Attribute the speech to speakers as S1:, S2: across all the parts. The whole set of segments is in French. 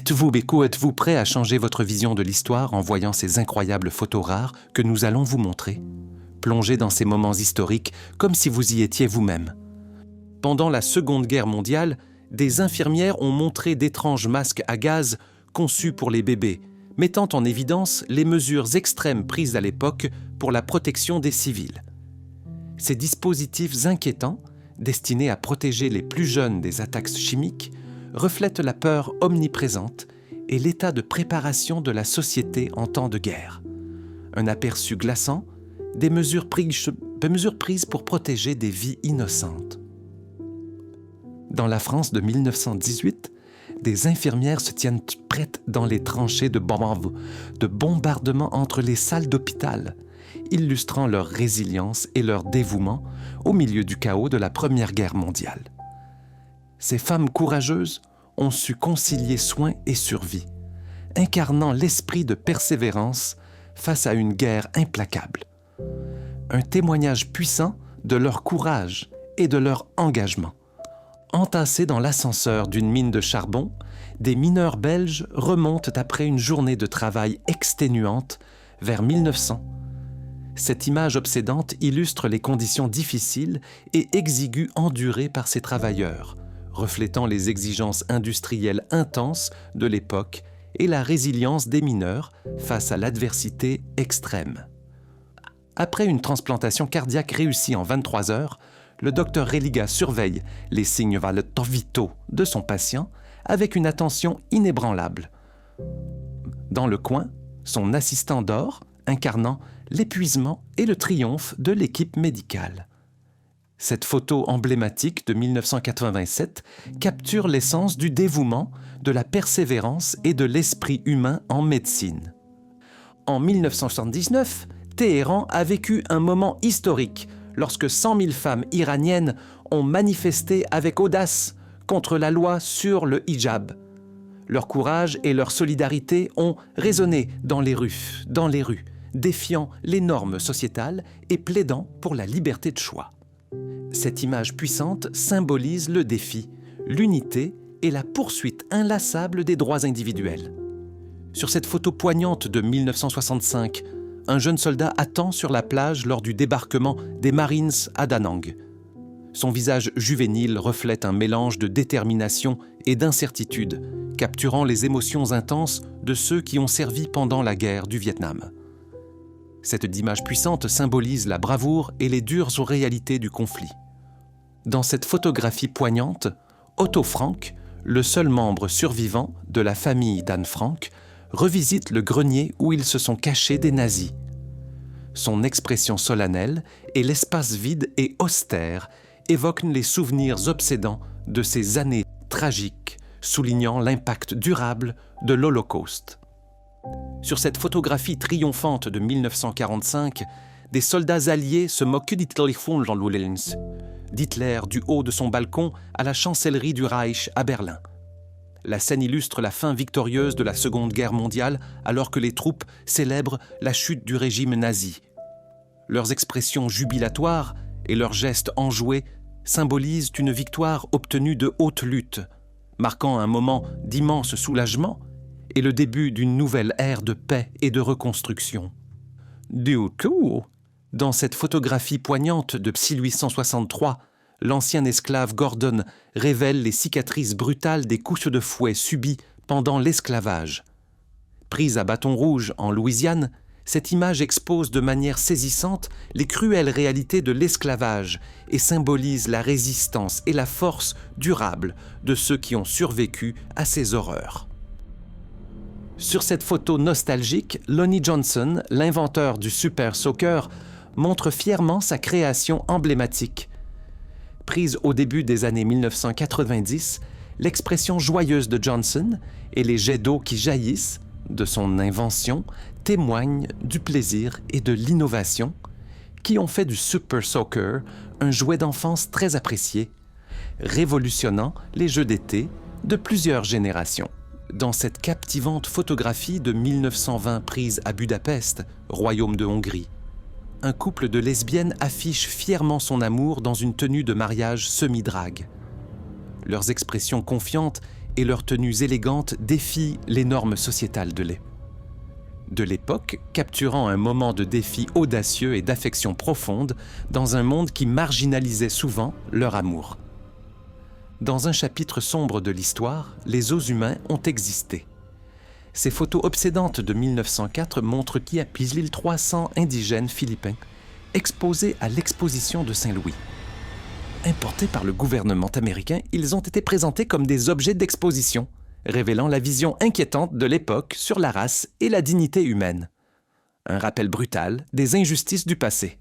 S1: Êtes-vous prêt à changer votre vision de l'histoire en voyant ces incroyables photos rares que nous allons vous montrer? Plongez dans ces moments historiques comme si vous y étiez vous-même. Pendant la Seconde Guerre mondiale, des infirmières ont montré d'étranges masques à gaz conçus pour les bébés, mettant en évidence les mesures extrêmes prises à l'époque pour la protection des civils. Ces dispositifs inquiétants, destinés à protéger les plus jeunes des attaques chimiques, reflètent la peur omniprésente et l'état de préparation de la société en temps de guerre. Un aperçu glaçant des mesures prises pour protéger des vies innocentes. Dans la France de 1918, des infirmières se tiennent prêtes dans les tranchées de bombardement entre les salles d'hôpital, illustrant leur résilience et leur dévouement au milieu du chaos de la Première Guerre mondiale. Ces femmes courageuses ont su concilier soin et survie, incarnant l'esprit de persévérance face à une guerre implacable. Un témoignage puissant de leur courage et de leur engagement. Entassés dans l'ascenseur d'une mine de charbon, des mineurs belges remontent après une journée de travail exténuante vers 1900. Cette image obsédante illustre les conditions difficiles et exiguës endurées par ces travailleurs, reflétant les exigences industrielles intenses de l'époque et la résilience des mineurs face à l'adversité extrême. Après une transplantation cardiaque réussie en 23 heures, le docteur Religa surveille les signes vitaux de son patient avec une attention inébranlable. Dans le coin, son assistant dort, incarnant l'épuisement et le triomphe de l'équipe médicale. Cette photo emblématique de 1987 capture l'essence du dévouement, de la persévérance et de l'esprit humain en médecine. En 1979, Téhéran a vécu un moment historique lorsque 100 000 femmes iraniennes ont manifesté avec audace contre la loi sur le hijab. Leur courage et leur solidarité ont résonné dans les rues, défiant les normes sociétales et plaidant pour la liberté de choix. Cette image puissante symbolise le défi, l'unité et la poursuite inlassable des droits individuels. Sur cette photo poignante de 1965, un jeune soldat attend sur la plage lors du débarquement des Marines à Da Nang. Son visage juvénile reflète un mélange de détermination et d'incertitude, capturant les émotions intenses de ceux qui ont servi pendant la guerre du Vietnam. Cette image puissante symbolise la bravoure et les dures réalités du conflit. Dans cette photographie poignante, Otto Frank, le seul membre survivant de la famille d'Anne Frank, revisite le grenier où ils se sont cachés des nazis. Son expression solennelle et l'espace vide et austère évoquent les souvenirs obsédants de ces années tragiques, soulignant l'impact durable de l'Holocauste. Sur cette photographie triomphante de 1945, des soldats alliés se moquent d'Hitler du haut de son balcon à la chancellerie du Reich à Berlin. La scène illustre la fin victorieuse de la Seconde Guerre mondiale alors que les troupes célèbrent la chute du régime nazi. Leurs expressions jubilatoires et leurs gestes enjoués symbolisent une victoire obtenue de haute lutte, marquant un moment d'immense soulagement et le début d'une nouvelle ère de paix et de reconstruction. Du coup, dans cette photographie poignante de 1863, l'ancien esclave Gordon révèle les cicatrices brutales des coups de fouet subis pendant l'esclavage. Prise à bâton rouge en Louisiane, cette image expose de manière saisissante les cruelles réalités de l'esclavage et symbolise la résistance et la force durable de ceux qui ont survécu à ces horreurs. Sur cette photo nostalgique, Lonnie Johnson, l'inventeur du Super Soaker, montre fièrement sa création emblématique. Prise au début des années 1990, l'expression joyeuse de Johnson et les jets d'eau qui jaillissent de son invention témoignent du plaisir et de l'innovation qui ont fait du Super Soaker un jouet d'enfance très apprécié, révolutionnant les jeux d'été de plusieurs générations. Dans cette captivante photographie de 1920 prise à Budapest, royaume de Hongrie, un couple de lesbiennes affiche fièrement son amour dans une tenue de mariage semi-drague. Leurs expressions confiantes et leurs tenues élégantes défient les normes sociétales de l'époque, capturant un moment de défi audacieux et d'affection profonde dans un monde qui marginalisait souvent leur amour. Dans un chapitre sombre de l'histoire, les os humains ont existé. Ces photos obsédantes de 1904 montrent qu'il y a 1300 indigènes philippins exposés à l'exposition de Saint-Louis. Importés par le gouvernement américain, ils ont été présentés comme des objets d'exposition, révélant la vision inquiétante de l'époque sur la race et la dignité humaine. Un rappel brutal des injustices du passé.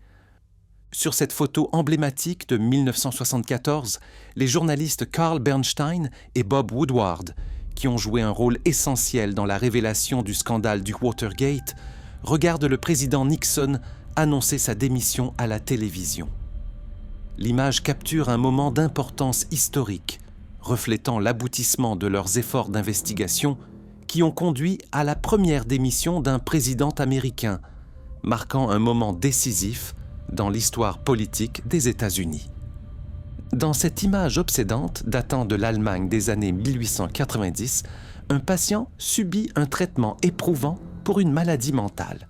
S1: Sur cette photo emblématique de 1974, les journalistes Carl Bernstein et Bob Woodward, qui ont joué un rôle essentiel dans la révélation du scandale du Watergate, regardent le président Nixon annoncer sa démission à la télévision. L'image capture un moment d'importance historique, reflétant l'aboutissement de leurs efforts d'investigation qui ont conduit à la première démission d'un président américain, marquant un moment décisif dans l'histoire politique des États-Unis. Dans cette image obsédante datant de l'Allemagne des années 1890, un patient subit un traitement éprouvant pour une maladie mentale.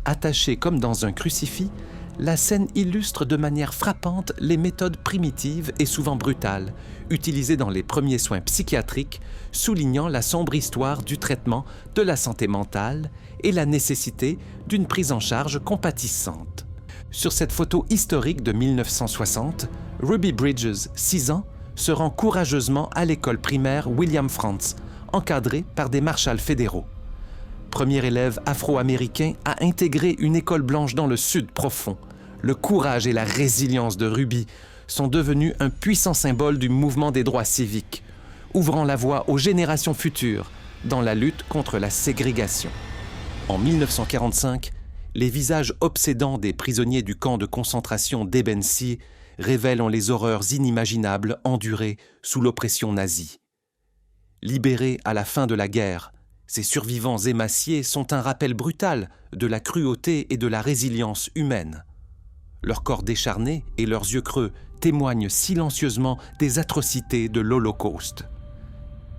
S1: Attaché comme dans un crucifix, la scène illustre de manière frappante les méthodes primitives et souvent brutales utilisées dans les premiers soins psychiatriques, soulignant la sombre histoire du traitement de la santé mentale et la nécessité d'une prise en charge compatissante. Sur cette photo historique de 1960, Ruby Bridges, 6 ans, se rend courageusement à l'école primaire William Frantz, encadrée par des marshals fédéraux. Premier élève afro-américain à intégrer une école blanche dans le Sud profond, le courage et la résilience de Ruby sont devenus un puissant symbole du mouvement des droits civiques, ouvrant la voie aux générations futures dans la lutte contre la ségrégation. En 1945, les visages obsédants des prisonniers du camp de concentration d'Ebensee révèlent les horreurs inimaginables endurées sous l'oppression nazie. Libérés à la fin de la guerre, ces survivants émaciés sont un rappel brutal de la cruauté et de la résilience humaine. Leurs corps décharnés et leurs yeux creux témoignent silencieusement des atrocités de l'Holocauste,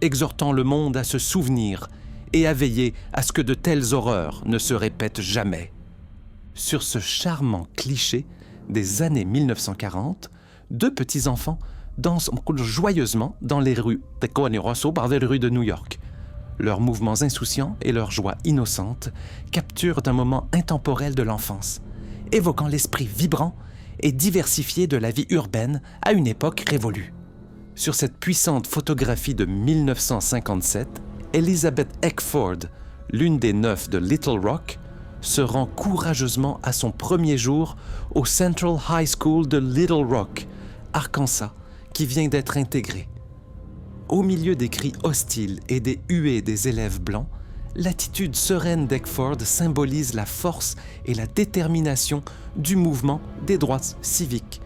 S1: exhortant le monde à se souvenir et à veiller à ce que de telles horreurs ne se répètent jamais. Sur ce charmant cliché des années 1940, deux petits-enfants dansent joyeusement dans les rues de Coani Rosso par les rues de New York. Leurs mouvements insouciants et leur joie innocente capturent un moment intemporel de l'enfance, évoquant l'esprit vibrant et diversifié de la vie urbaine à une époque révolue. Sur cette puissante photographie de 1957, Elizabeth Eckford, l'une des 9 de Little Rock, se rend courageusement à son premier jour au Central High School de Little Rock, Arkansas, qui vient d'être intégré. Au milieu des cris hostiles et des huées des élèves blancs, l'attitude sereine d'Eckford symbolise la force et la détermination du mouvement des droits civiques,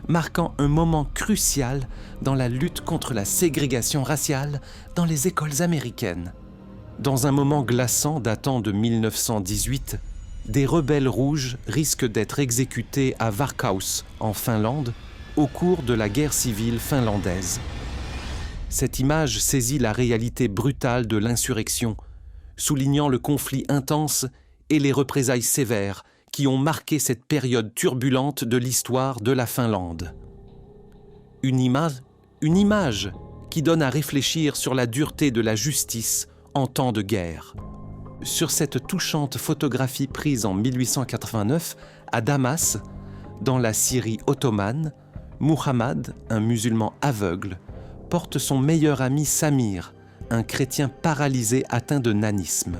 S1: marquant un moment crucial dans la lutte contre la ségrégation raciale dans les écoles américaines. Dans un moment glaçant datant de 1918, des rebelles rouges risquent d'être exécutés à Varkaus, en Finlande, au cours de la guerre civile finlandaise. Cette image saisit la réalité brutale de l'insurrection, soulignant le conflit intense et les représailles sévères qui ont marqué cette période turbulente de l'histoire de la Finlande. Une image qui donne à réfléchir sur la dureté de la justice en temps de guerre. Sur cette touchante photographie prise en 1889 à Damas, dans la Syrie ottomane, Muhammad, un musulman aveugle, porte son meilleur ami Samir, un chrétien paralysé atteint de nanisme.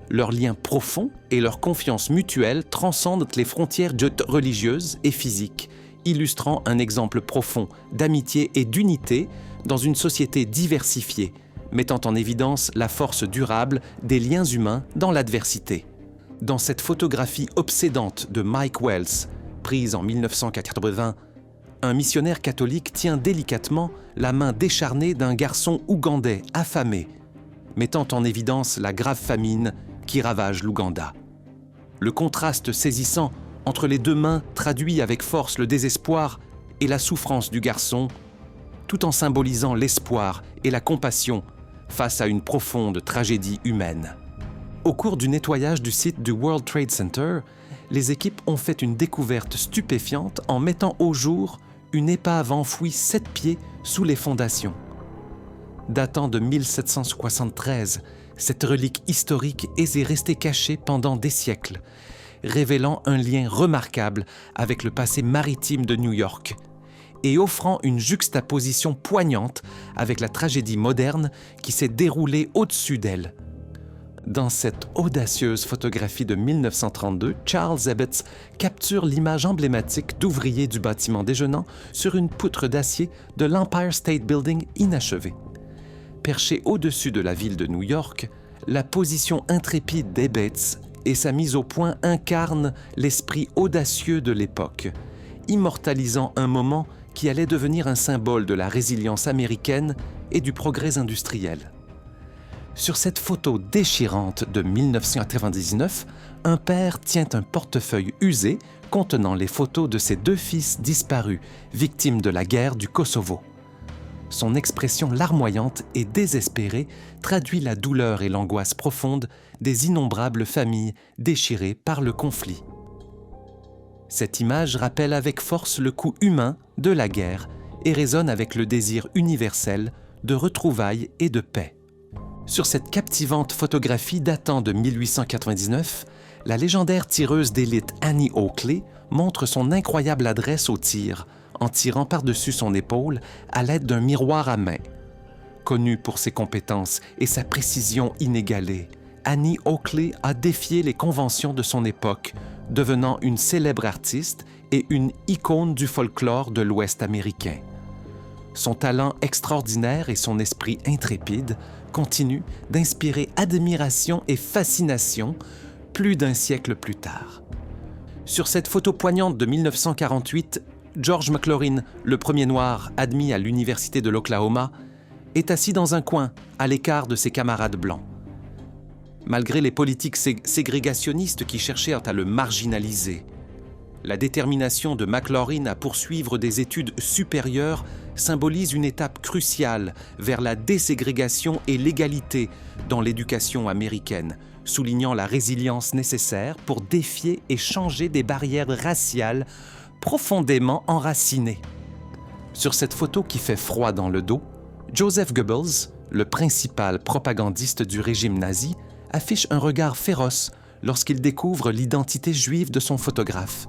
S1: Leur lien profond et leur confiance mutuelle transcendent les frontières religieuses et physiques, illustrant un exemple profond d'amitié et d'unité dans une société diversifiée, mettant en évidence la force durable des liens humains dans l'adversité. Dans cette photographie obsédante de Mike Wells, prise en 1980, un missionnaire catholique tient délicatement la main décharnée d'un garçon ougandais affamé, mettant en évidence la grave famine qui ravage l'Ouganda. Le contraste saisissant entre les deux mains traduit avec force le désespoir et la souffrance du garçon tout en symbolisant l'espoir et la compassion face à une profonde tragédie humaine. Au cours du nettoyage du site du World Trade Center, les équipes ont fait une découverte stupéfiante en mettant au jour une épave enfouie 7 pieds sous les fondations. Datant de 1773, cette relique historique est restée cachée pendant des siècles, révélant un lien remarquable avec le passé maritime de New York et offrant une juxtaposition poignante avec la tragédie moderne qui s'est déroulée au-dessus d'elle. Dans cette audacieuse photographie de 1932, Charles Ebbets capture l'image emblématique d'ouvriers du bâtiment déjeunant sur une poutre d'acier de l'Empire State Building inachevé. Perché au-dessus de la ville de New York, la position intrépide d'Ebbets et sa mise au point incarnent l'esprit audacieux de l'époque, immortalisant un moment qui allait devenir un symbole de la résilience américaine et du progrès industriel. Sur cette photo déchirante de 1999, un père tient un portefeuille usé contenant les photos de ses 2 fils disparus, victimes de la guerre du Kosovo. Son expression larmoyante et désespérée traduit la douleur et l'angoisse profonde des innombrables familles déchirées par le conflit. Cette image rappelle avec force le coût humain de la guerre et résonne avec le désir universel de retrouvailles et de paix. Sur cette captivante photographie datant de 1899, la légendaire tireuse d'élite Annie Oakley montre son incroyable adresse au tir, en tirant par-dessus son épaule à l'aide d'un miroir à main. Connue pour ses compétences et sa précision inégalée, Annie Oakley a défié les conventions de son époque, devenant une célèbre artiste et une icône du folklore de l'Ouest américain. Son talent extraordinaire et son esprit intrépide continuent d'inspirer admiration et fascination plus d'un siècle plus tard. Sur cette photo poignante de 1948, George McLaurin, le premier noir admis à l'Université de l'Oklahoma, est assis dans un coin, à l'écart de ses camarades blancs. Malgré les politiques ségrégationnistes qui cherchèrent à le marginaliser, la détermination de McLaurin à poursuivre des études supérieures symbolise une étape cruciale vers la déségrégation et l'égalité dans l'éducation américaine, soulignant la résilience nécessaire pour défier et changer des barrières raciales profondément enracinées. Sur cette photo qui fait froid dans le dos, Joseph Goebbels, le principal propagandiste du régime nazi, affiche un regard féroce lorsqu'il découvre l'identité juive de son photographe.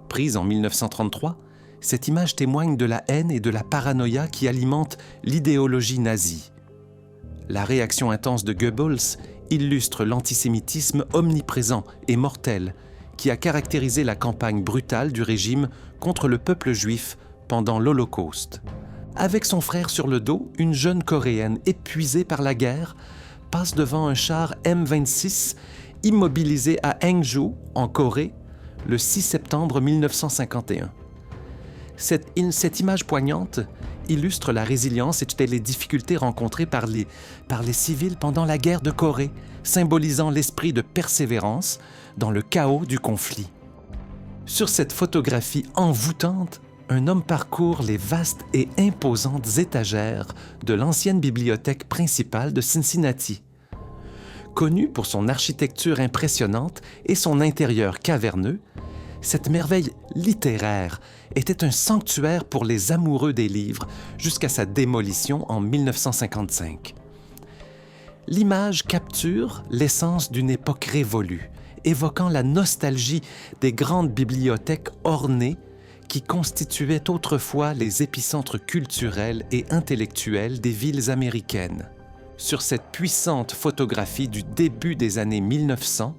S1: Prise en 1933, cette image témoigne de la haine et de la paranoïa qui alimentent l'idéologie nazie. La réaction intense de Goebbels illustre l'antisémitisme omniprésent et mortel qui a caractérisé la campagne brutale du régime contre le peuple juif pendant l'Holocauste. Avec son frère sur le dos, une jeune Coréenne épuisée par la guerre passe devant un char M26 immobilisé à Haeungju, en Corée, le 6 septembre 1951. Cette image poignante illustre la résilience et les difficultés rencontrées par les civils pendant la guerre de Corée, symbolisant l'esprit de persévérance dans le chaos du conflit. Sur cette photographie envoûtante, un homme parcourt les vastes et imposantes étagères de l'ancienne bibliothèque principale de Cincinnati. Connue pour son architecture impressionnante et son intérieur caverneux, cette merveille littéraire était un sanctuaire pour les amoureux des livres jusqu'à sa démolition en 1955. L'image capture l'essence d'une époque révolue, évoquant la nostalgie des grandes bibliothèques ornées qui constituaient autrefois les épicentres culturels et intellectuels des villes américaines. Sur cette puissante photographie du début des années 1900,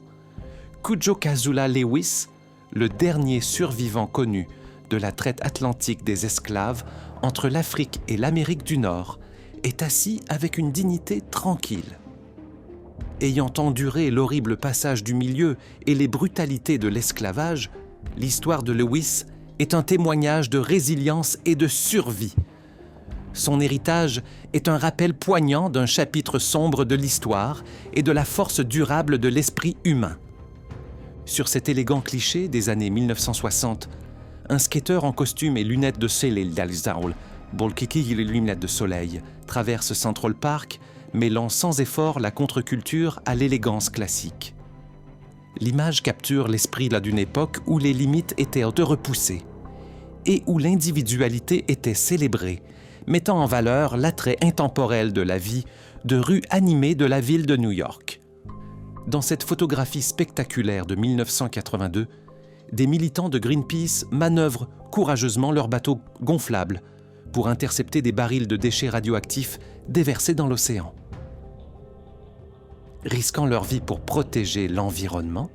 S1: Cudjo Casula Lewis, le dernier survivant connu de la traite atlantique des esclaves entre l'Afrique et l'Amérique du Nord, est assis avec une dignité tranquille. Ayant enduré l'horrible passage du milieu et les brutalités de l'esclavage, l'histoire de Lewis est un témoignage de résilience et de survie. Son héritage est un rappel poignant d'un chapitre sombre de l'histoire et de la force durable de l'esprit humain. Sur cet élégant cliché des années 1960, un skateur en costume et lunettes de soleil Bolkiki et les lunettes de soleil traverse Central Park, mêlant sans effort la contre-culture à l'élégance classique. L'image capture l'esprit d'une époque où les limites étaient repoussées et où l'individualité était célébrée, mettant en valeur l'attrait intemporel de la vie de rues animées de la ville de New York. Dans cette photographie spectaculaire de 1982, des militants de Greenpeace manœuvrent courageusement leur bateau gonflable pour intercepter des barils de déchets radioactifs déversés dans l'océan. Risquant leur vie pour protéger l'environnement,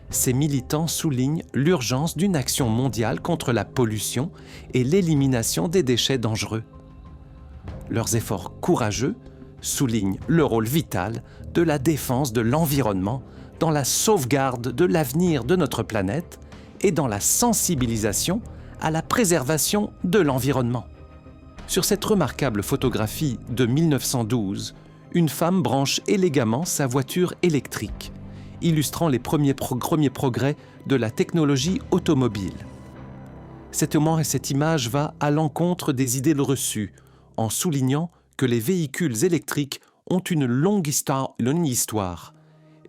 S1: ces militants soulignent l'urgence d'une action mondiale contre la pollution et l'élimination des déchets dangereux. Leurs efforts courageux soulignent le rôle vital de la défense de l'environnement dans la sauvegarde de l'avenir de notre planète et dans la sensibilisation à la préservation de l'environnement. Sur cette remarquable photographie de 1912, une femme branche élégamment sa voiture électrique, illustrant les premiers progrès de la technologie automobile. Cette image va à l'encontre des idées reçues, en soulignant que les véhicules électriques ont une longue histoire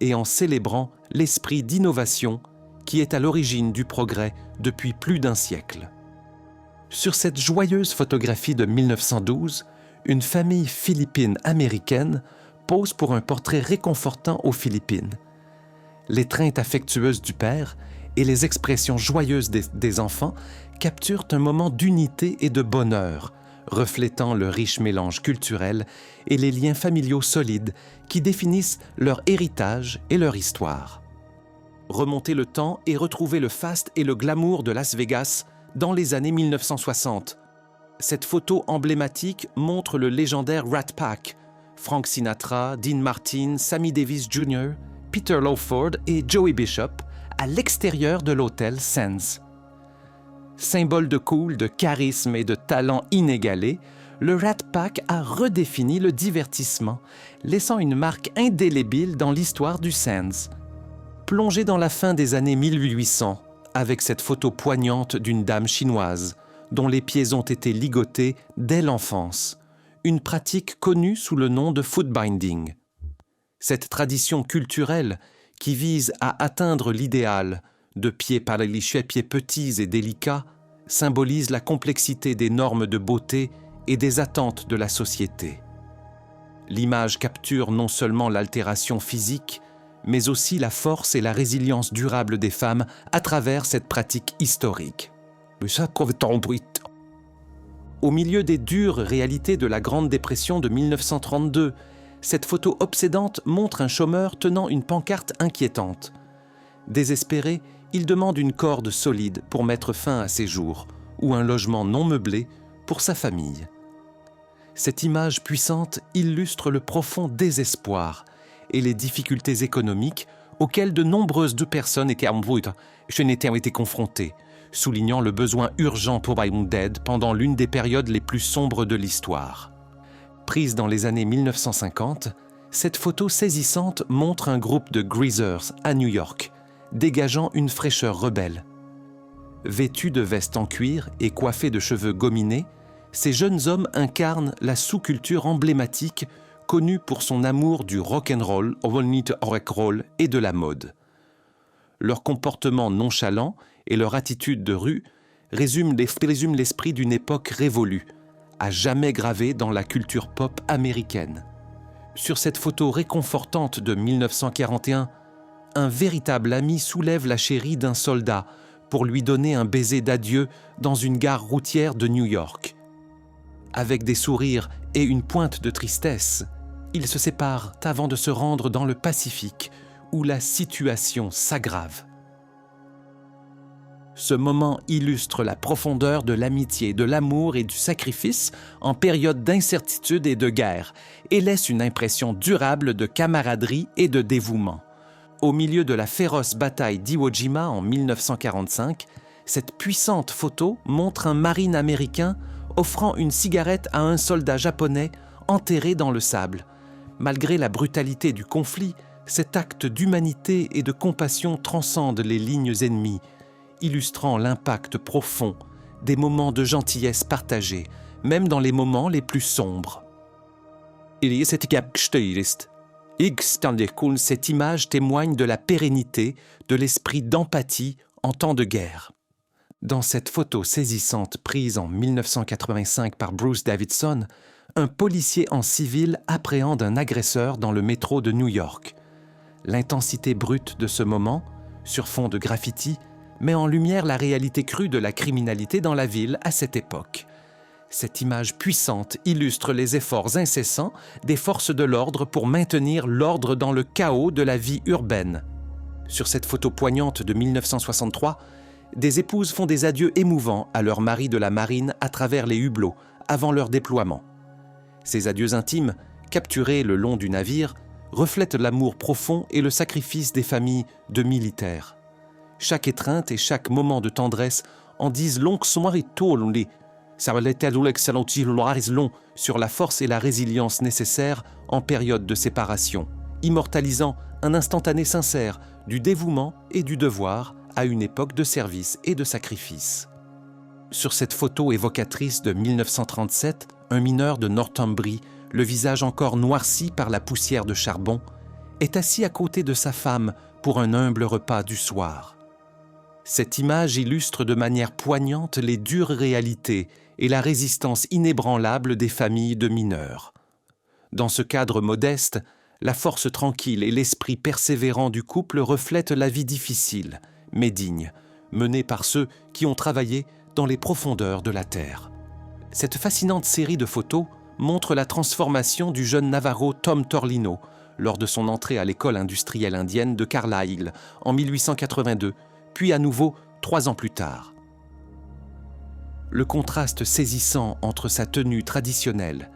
S1: et en célébrant l'esprit d'innovation qui est à l'origine du progrès depuis plus d'un siècle. Sur cette joyeuse photographie de 1912, une famille philippine-américaine pose pour un portrait réconfortant aux Philippines. L'étreinte affectueuse du père et les expressions joyeuses des enfants capturent un moment d'unité et de bonheur, reflétant le riche mélange culturel et les liens familiaux solides qui définissent leur héritage et leur histoire. Remonter le temps et retrouver le faste et le glamour de Las Vegas dans les années 1960. Cette photo emblématique montre le légendaire Rat Pack, Frank Sinatra, Dean Martin, Sammy Davis Jr., Peter Lawford et Joey Bishop à l'extérieur de l'hôtel Sands. Symbole de cool, de charisme et de talent inégalé, le Rat Pack a redéfini le divertissement, laissant une marque indélébile dans l'histoire du Sands. Plongé dans la fin des années 1800, avec cette photo poignante d'une dame chinoise, dont les pieds ont été ligotés dès l'enfance, une pratique connue sous le nom de footbinding. Cette tradition culturelle qui vise à atteindre l'idéal de pieds petits et délicats symbolise la complexité des normes de beauté et des attentes de la société. L'image capture non seulement l'altération physique, mais aussi la force et la résilience durable des femmes à travers cette pratique historique. Au milieu des dures réalités de la Grande Dépression de 1932, cette photo obsédante montre un chômeur tenant une pancarte inquiétante. Désespéré, il demande une corde solide pour mettre fin à ses jours, ou un logement non meublé pour sa famille. Cette image puissante illustre le profond désespoir et les difficultés économiques auxquelles de nombreuses personnes étaient confrontées, soulignant le besoin urgent pour d'aide pendant l'une des périodes les plus sombres de l'histoire. Prise dans les années 1950, cette photo saisissante montre un groupe de greasers à New York, dégageant une fraîcheur rebelle. Vêtus de vestes en cuir et coiffés de cheveux gominés, ces jeunes hommes incarnent la sous-culture emblématique connue pour son amour du rock'n'roll, et de la mode. Leur comportement nonchalant et leur attitude de rue résument l'esprit d'une époque révolue, à jamais gravée dans la culture pop américaine. Sur cette photo réconfortante de 1941, un véritable ami soulève la chérie d'un soldat pour lui donner un baiser d'adieu dans une gare routière de New York. Avec des sourires et une pointe de tristesse, ils se séparent avant de se rendre dans le Pacifique, où la situation s'aggrave. Ce moment illustre la profondeur de l'amitié, de l'amour et du sacrifice en période d'incertitude et de guerre, et laisse une impression durable de camaraderie et de dévouement. Au milieu de la féroce bataille d'Iwo Jima en 1945, cette puissante photo montre un marine américain offrant une cigarette à un soldat japonais enterré dans le sable. Malgré la brutalité du conflit, cet acte d'humanité et de compassion transcende les lignes ennemies, illustrant l'impact profond des moments de gentillesse partagés, même dans les moments les plus sombres. Cette image témoigne de la pérennité, de l'esprit d'empathie en temps de guerre. Dans cette photo saisissante prise en 1985 par Bruce Davison, un policier en civil appréhende un agresseur dans le métro de New York. L'intensité brute de ce moment, sur fond de graffiti, met en lumière la réalité crue de la criminalité dans la ville à cette époque. Cette image puissante illustre les efforts incessants des forces de l'ordre pour maintenir l'ordre dans le chaos de la vie urbaine. Sur cette photo poignante de 1963, des épouses font des adieux émouvants à leur mari de la marine à travers les hublots, avant leur déploiement. Ces adieux intimes, capturés le long du navire, reflètent l'amour profond et le sacrifice des familles de militaires. Chaque étreinte et chaque moment de tendresse en disent long sur la force et la résilience nécessaires en période de séparation, immortalisant un instantané sincère du dévouement et du devoir à une époque de service et de sacrifice. Sur cette photo évocatrice de 1937, un mineur de Northumbrie, le visage encore noirci par la poussière de charbon, est assis à côté de sa femme pour un humble repas du soir. Cette image illustre de manière poignante les dures réalités et la résistance inébranlable des familles de mineurs. Dans ce cadre modeste, la force tranquille et l'esprit persévérant du couple reflètent la vie difficile, mais digne, menée par ceux qui ont travaillé dans les profondeurs de la terre. Cette fascinante série de photos montre la transformation du jeune Navarro Tom Torlino lors de son entrée à l'école industrielle indienne de Carlisle en 1882, puis à nouveau 3 ans plus tard. Le contraste saisissant entre sa tenue traditionnelle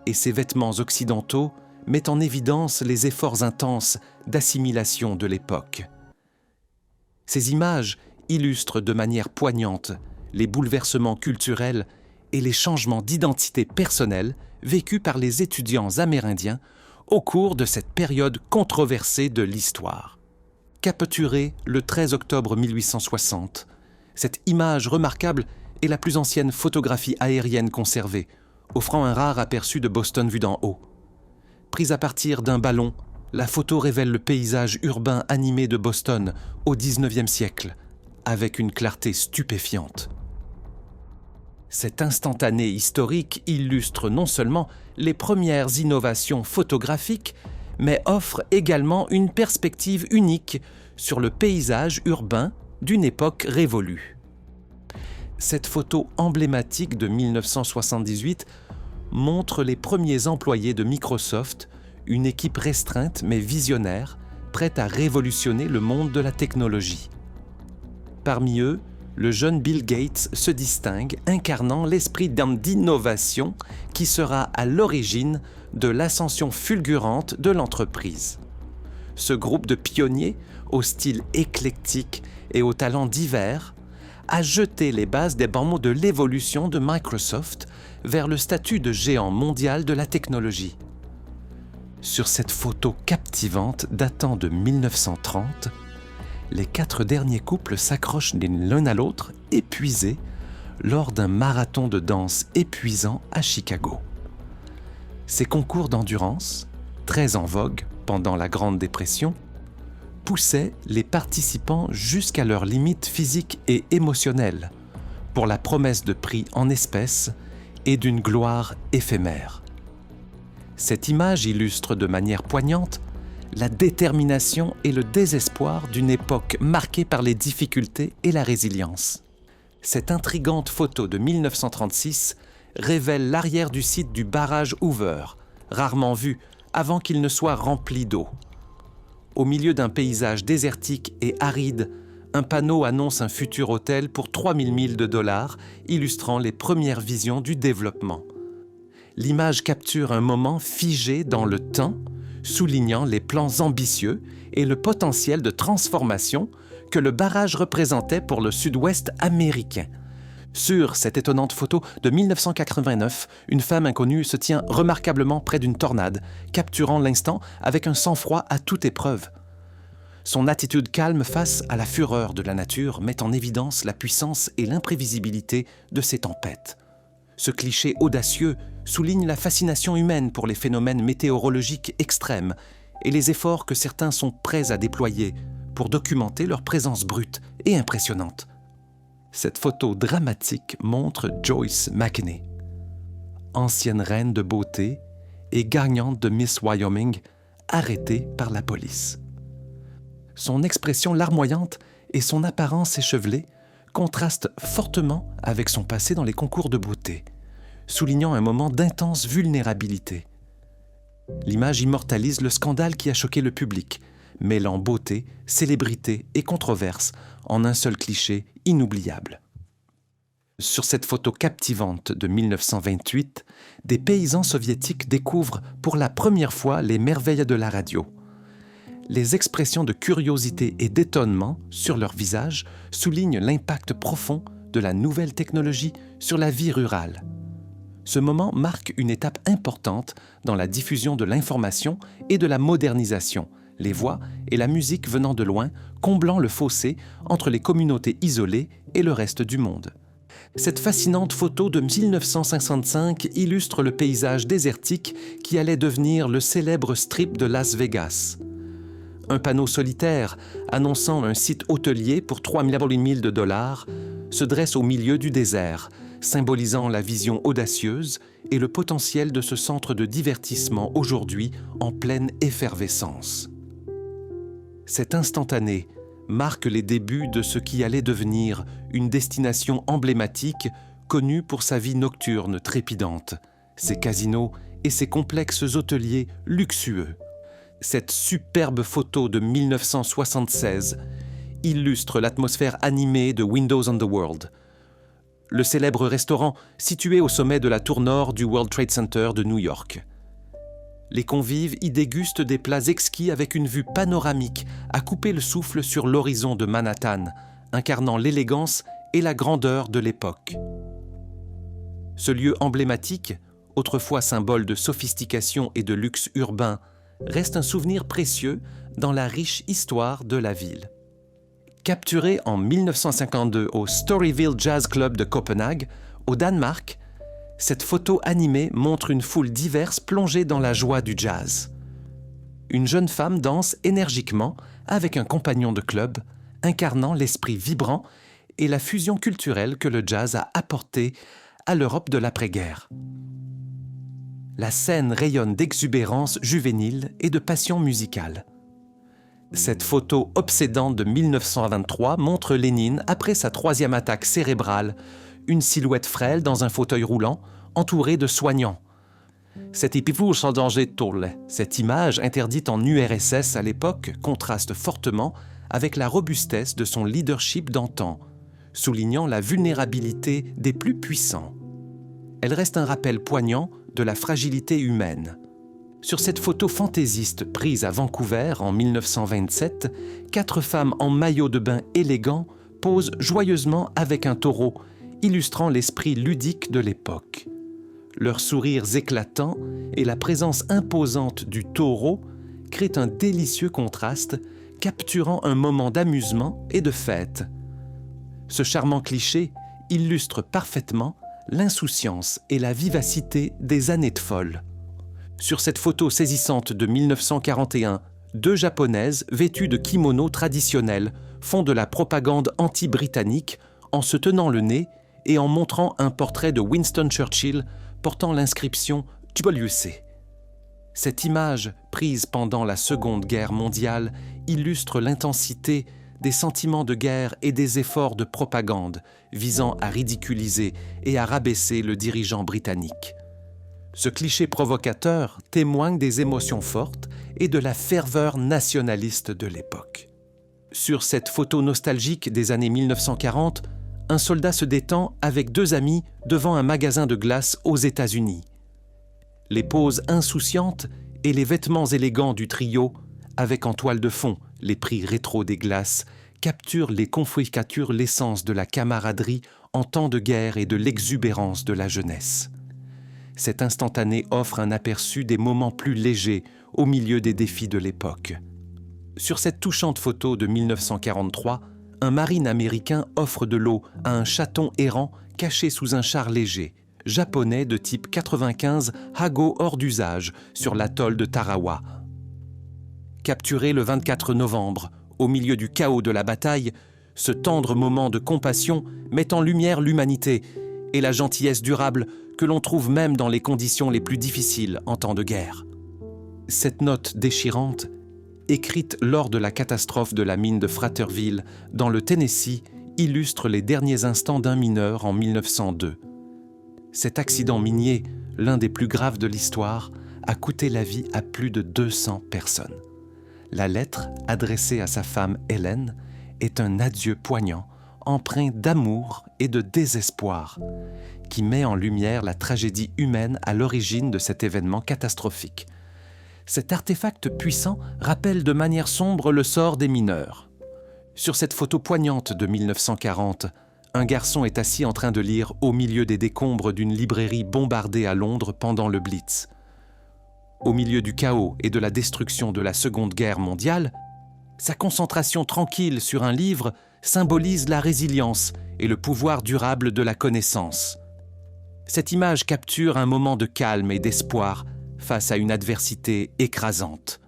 S1: et ses vêtements occidentaux met en évidence les efforts intenses d'assimilation de l'époque. Ces images illustrent de manière poignante les bouleversements culturels et les changements d'identité personnelle vécus par les étudiants amérindiens au cours de cette période controversée de l'histoire. Capturée le 13 octobre 1860, cette image remarquable est la plus ancienne photographie aérienne conservée, offrant un rare aperçu de Boston vu d'en haut. Prise à partir d'un ballon, la photo révèle le paysage urbain animé de Boston au XIXe siècle, avec une clarté stupéfiante. Cet instantané historique illustre non seulement les premières innovations photographiques, mais offre également une perspective unique sur le paysage urbain d'une époque révolue. Cette photo emblématique de 1978 montre les premiers employés de Microsoft, une équipe restreinte mais visionnaire, prête à révolutionner le monde de la technologie. Parmi eux, le jeune Bill Gates se distingue, incarnant l'esprit d'innovation qui sera à l'origine de l'ascension fulgurante de l'entreprise. Ce groupe de pionniers, au style éclectique et aux talents divers, a jeté les bases des bambous de l'évolution de Microsoft vers le statut de géant mondial de la technologie. Sur cette photo captivante datant de 1930, les 4 derniers couples s'accrochent l'un à l'autre, épuisés, lors d'un marathon de danse épuisant à Chicago. Ces concours d'endurance, très en vogue pendant la Grande Dépression, poussaient les participants jusqu'à leurs limites physiques et émotionnelles, pour la promesse de prix en espèces et d'une gloire éphémère. Cette image illustre de manière poignante la détermination et le désespoir d'une époque marquée par les difficultés et la résilience. Cette intrigante photo de 1936 révèle l'arrière du site du barrage Hoover, rarement vu avant qu'il ne soit rempli d'eau. Au milieu d'un paysage désertique et aride, un panneau annonce un futur hôtel pour 3000 $, illustrant les premières visions du développement. L'image capture un moment figé dans le temps, soulignant les plans ambitieux et le potentiel de transformation que le barrage représentait pour le sud-ouest américain. Sur cette étonnante photo de 1989, une femme inconnue se tient remarquablement près d'une tornade, capturant l'instant avec un sang-froid à toute épreuve. Son attitude calme face à la fureur de la nature met en évidence la puissance et l'imprévisibilité de ces tempêtes. Ce cliché audacieux souligne la fascination humaine pour les phénomènes météorologiques extrêmes et les efforts que certains sont prêts à déployer pour documenter leur présence brute et impressionnante. Cette photo dramatique montre Joyce McKinney, ancienne reine de beauté et gagnante de Miss Wyoming, arrêtée par la police. Son expression larmoyante et son apparence échevelée contrastent fortement avec son passé dans les concours de beauté, soulignant un moment d'intense vulnérabilité. L'image immortalise le scandale qui a choqué le public, mêlant beauté, célébrité et controverse en un seul cliché inoubliable. Sur cette photo captivante de 1928, des paysans soviétiques découvrent pour la première fois les merveilles de la radio. Les expressions de curiosité et d'étonnement sur leur visage soulignent l'impact profond de la nouvelle technologie sur la vie rurale. Ce moment marque une étape importante dans la diffusion de l'information et de la modernisation, les voix et la musique venant de loin, comblant le fossé entre les communautés isolées et le reste du monde. Cette fascinante photo de 1955 illustre le paysage désertique qui allait devenir le célèbre strip de Las Vegas. Un panneau solitaire annonçant un site hôtelier pour 3 000 $ se dresse au milieu du désert, symbolisant la vision audacieuse et le potentiel de ce centre de divertissement aujourd'hui en pleine effervescence. Cet instantané marque les débuts de ce qui allait devenir une destination emblématique connue pour sa vie nocturne trépidante, ses casinos et ses complexes hôteliers luxueux. Cette superbe photo de 1976 illustre l'atmosphère animée de Windows on the World, le célèbre restaurant situé au sommet de la tour nord du World Trade Center de New York. Les convives y dégustent des plats exquis avec une vue panoramique à couper le souffle sur l'horizon de Manhattan, incarnant l'élégance et la grandeur de l'époque. Ce lieu emblématique, autrefois symbole de sophistication et de luxe urbain, reste un souvenir précieux dans la riche histoire de la ville. Capturée en 1952 au Storyville Jazz Club de Copenhague, au Danemark, cette photo animée montre une foule diverse plongée dans la joie du jazz. Une jeune femme danse énergiquement avec un compagnon de club, incarnant l'esprit vibrant et la fusion culturelle que le jazz a apporté à l'Europe de l'après-guerre. La scène rayonne d'exubérance juvénile et de passion musicale. Cette photo obsédante de 1923 montre Lénine après sa 3e attaque cérébrale, une silhouette frêle dans un fauteuil roulant, entourée de soignants. Cette image, interdite en URSS à l'époque, contraste fortement avec la robustesse de son leadership d'antan, soulignant la vulnérabilité des plus puissants. Elle reste un rappel poignant de la fragilité humaine. Sur cette photo fantaisiste prise à Vancouver en 1927, 4 femmes en maillot de bain élégant posent joyeusement avec un taureau, illustrant l'esprit ludique de l'époque. Leurs sourires éclatants et la présence imposante du taureau créent un délicieux contraste, capturant un moment d'amusement et de fête. Ce charmant cliché illustre parfaitement l'insouciance et la vivacité des années de folle. Sur cette photo saisissante de 1941, 2 Japonaises vêtues de kimonos traditionnels font de la propagande anti-britannique en se tenant le nez et en montrant un portrait de Winston Churchill portant l'inscription « WC ». Cette image, prise pendant la Seconde Guerre mondiale, illustre l'intensité des sentiments de guerre et des efforts de propagande visant à ridiculiser et à rabaisser le dirigeant britannique. Ce cliché provocateur témoigne des émotions fortes et de la ferveur nationaliste de l'époque. Sur cette photo nostalgique des années 1940, un soldat se détend avec 2 amis devant un magasin de glace aux États-Unis. Les poses insouciantes et les vêtements élégants du trio, avec en toile de fond les prix rétro des glaces, capturent les conficatures l'essence de la camaraderie en temps de guerre et de l'exubérance de la jeunesse. Cet instantané offre un aperçu des moments plus légers au milieu des défis de l'époque. Sur cette touchante photo de 1943, un marine américain offre de l'eau à un chaton errant caché sous un char léger, japonais de type 95 Hago hors d'usage sur l'atoll de Tarawa. Capturé le 24 novembre, au milieu du chaos de la bataille, ce tendre moment de compassion met en lumière l'humanité et la gentillesse durable que l'on trouve même dans les conditions les plus difficiles en temps de guerre. Cette note déchirante, écrite lors de la catastrophe de la mine de Fraterville dans le Tennessee, illustre les derniers instants d'un mineur en 1902. Cet accident minier, l'un des plus graves de l'histoire, a coûté la vie à plus de 200 personnes. La lettre, adressée à sa femme Hélène, est un adieu poignant, empreint d'amour et de désespoir, qui met en lumière la tragédie humaine à l'origine de cet événement catastrophique. Cet artefact puissant rappelle de manière sombre le sort des mineurs. Sur cette photo poignante de 1940, un garçon est assis en train de lire au milieu des décombres d'une librairie bombardée à Londres pendant le Blitz. Au milieu du chaos et de la destruction de la Seconde Guerre mondiale, sa concentration tranquille sur un livre symbolise la résilience et le pouvoir durable de la connaissance. Cette image capture un moment de calme et d'espoir face à une adversité écrasante.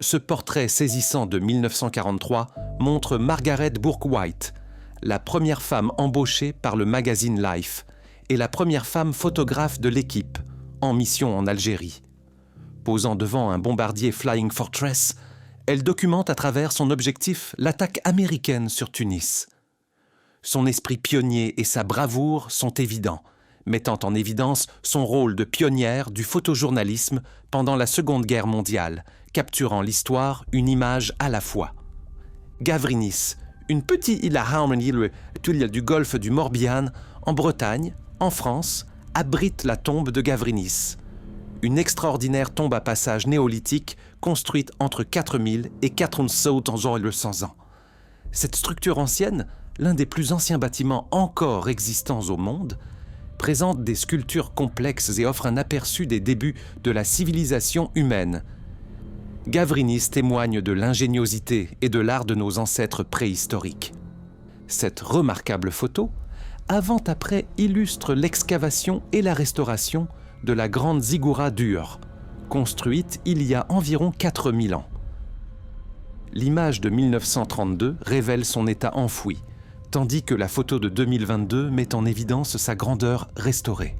S1: Ce portrait saisissant de 1943 montre Margaret Bourke-White, la première femme embauchée par le magazine Life et la première femme photographe de l'équipe, en mission en Algérie. Posant devant un bombardier Flying Fortress, elle documente à travers son objectif l'attaque américaine sur Tunis. Son esprit pionnier et sa bravoure sont évidents, mettant en évidence son rôle de pionnière du photojournalisme pendant la Seconde Guerre mondiale, capturant l'histoire une image à la fois. Gavrinis, une petite île à Harmony, du golfe du Morbihan, en Bretagne, en France, abrite la tombe de Gavrinis. Une extraordinaire tombe à passage néolithique construite entre 4000 et 4500 ans. Cette structure ancienne, l'un des plus anciens bâtiments encore existants au monde, présente des sculptures complexes et offre un aperçu des débuts de la civilisation humaine. Gavrinis témoigne de l'ingéniosité et de l'art de nos ancêtres préhistoriques. Cette remarquable photo, avant-après, illustre l'excavation et la restauration de la grande ziggoura d'Ur, construite il y a environ 4000 ans. L'image de 1932 révèle son état enfoui, tandis que la photo de 2022 met en évidence sa grandeur restaurée.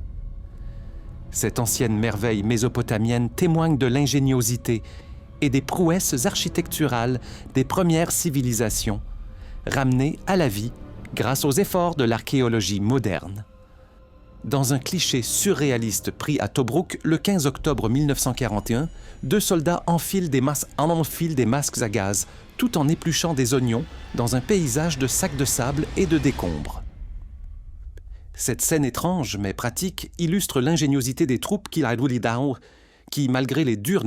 S1: Cette ancienne merveille mésopotamienne témoigne de l'ingéniosité et des prouesses architecturales des premières civilisations, ramenées à la vie grâce aux efforts de l'archéologie moderne. Dans un cliché surréaliste pris à Tobrouk le 15 octobre 1941, 2 soldats enfilent des masques à gaz, tout en épluchant des oignons dans un paysage de sacs de sable et de décombres. Cette scène étrange mais pratique illustre l'ingéniosité des troupes qui, malgré les dures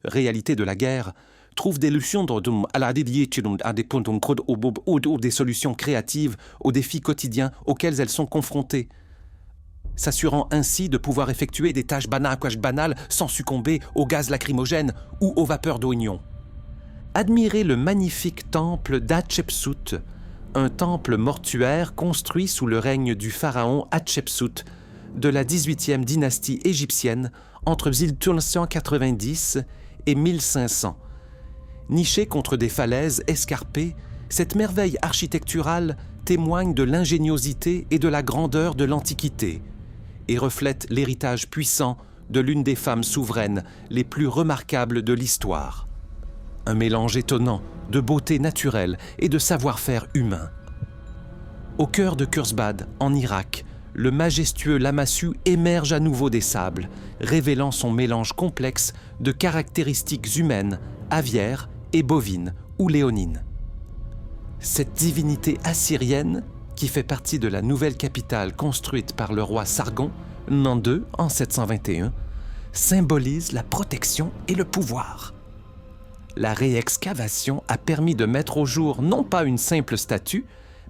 S1: réalités de la guerre, trouvent des solutions créatives aux défis quotidiens auxquels elles sont confrontées, s'assurant ainsi de pouvoir effectuer des tâches banales sans succomber aux gaz lacrymogènes ou aux vapeurs d'oignons. Admirez le magnifique temple d'Hatchepsout, un temple mortuaire construit sous le règne du pharaon Hatshepsut de la 18e dynastie égyptienne entre 1290 et 1500. Niché contre des falaises escarpées, cette merveille architecturale témoigne de l'ingéniosité et de la grandeur de l'Antiquité et reflète l'héritage puissant de l'une des femmes souveraines les plus remarquables de l'histoire. Un mélange étonnant de beauté naturelle et de savoir-faire humain. Au cœur de Kursbad, en Irak, le majestueux Lamassu émerge à nouveau des sables, révélant son mélange complexe de caractéristiques humaines, aviaires et bovines ou léonines. Cette divinité assyrienne, qui fait partie de la nouvelle capitale construite par le roi Sargon, Nan II, en 721, symbolise la protection et le pouvoir. La réexcavation a permis de mettre au jour non pas une simple statue,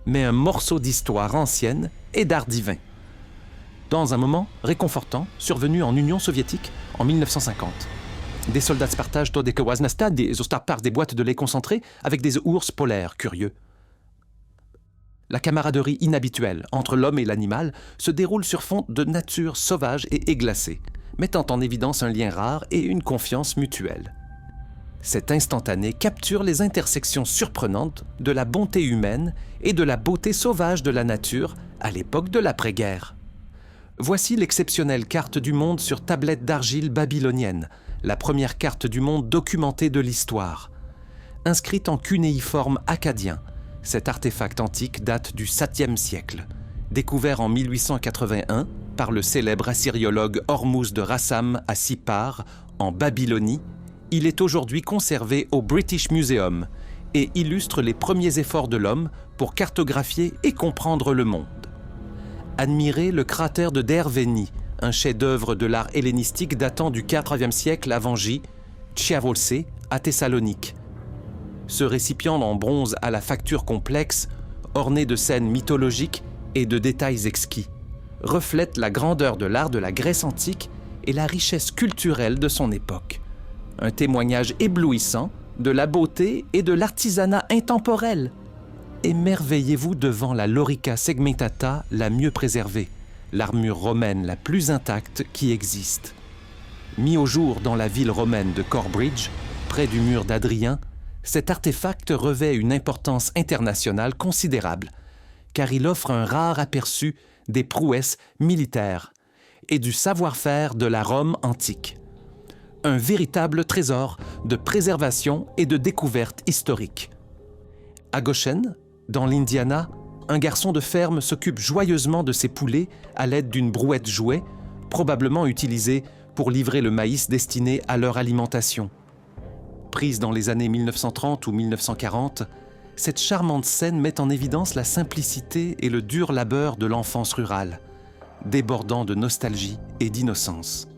S1: mais un morceau d'histoire ancienne et d'art divin. Dans un moment réconfortant survenu en Union soviétique en 1950. Des soldats se partagent des boîtes de lait concentré avec des ours polaires curieux. La camaraderie inhabituelle entre l'homme et l'animal se déroule sur fond de nature sauvage et églacée, mettant en évidence un lien rare et une confiance mutuelle. Cet instantané capture les intersections surprenantes de la bonté humaine et de la beauté sauvage de la nature à l'époque de l'après-guerre. Voici l'exceptionnelle carte du monde sur tablette d'argile babylonienne, la première carte du monde documentée de l'histoire. Inscrite en cunéiforme acadien, cet artefact antique date du 7e siècle. Découvert en 1881 par le célèbre assyriologue Hormuz de Rassam à Sippar, en Babylonie, il est aujourd'hui conservé au British Museum et illustre les premiers efforts de l'homme pour cartographier et comprendre le monde. Admirez le cratère de Derveni, un chef-d'œuvre de l'art hellénistique datant du IVe siècle avant J, Chiavolsé, à Thessalonique. Ce récipient en bronze à la facture complexe, orné de scènes mythologiques et de détails exquis, reflète la grandeur de l'art de la Grèce antique et la richesse culturelle de son époque. Un témoignage éblouissant de la beauté et de l'artisanat intemporel. Émerveillez-vous devant la Lorica segmentata la mieux préservée, l'armure romaine la plus intacte qui existe. Mis au jour dans la ville romaine de Corbridge, près du mur d'Adrien, cet artefact revêt une importance internationale considérable, car il offre un rare aperçu des prouesses militaires et du savoir-faire de la Rome antique. Un véritable trésor de préservation et de découverte historique. À Goshen, dans l'Indiana, un garçon de ferme s'occupe joyeusement de ses poulets à l'aide d'une brouette jouet, probablement utilisée pour livrer le maïs destiné à leur alimentation. Prise dans les années 1930 ou 1940, cette charmante scène met en évidence la simplicité et le dur labeur de l'enfance rurale, débordant de nostalgie et d'innocence.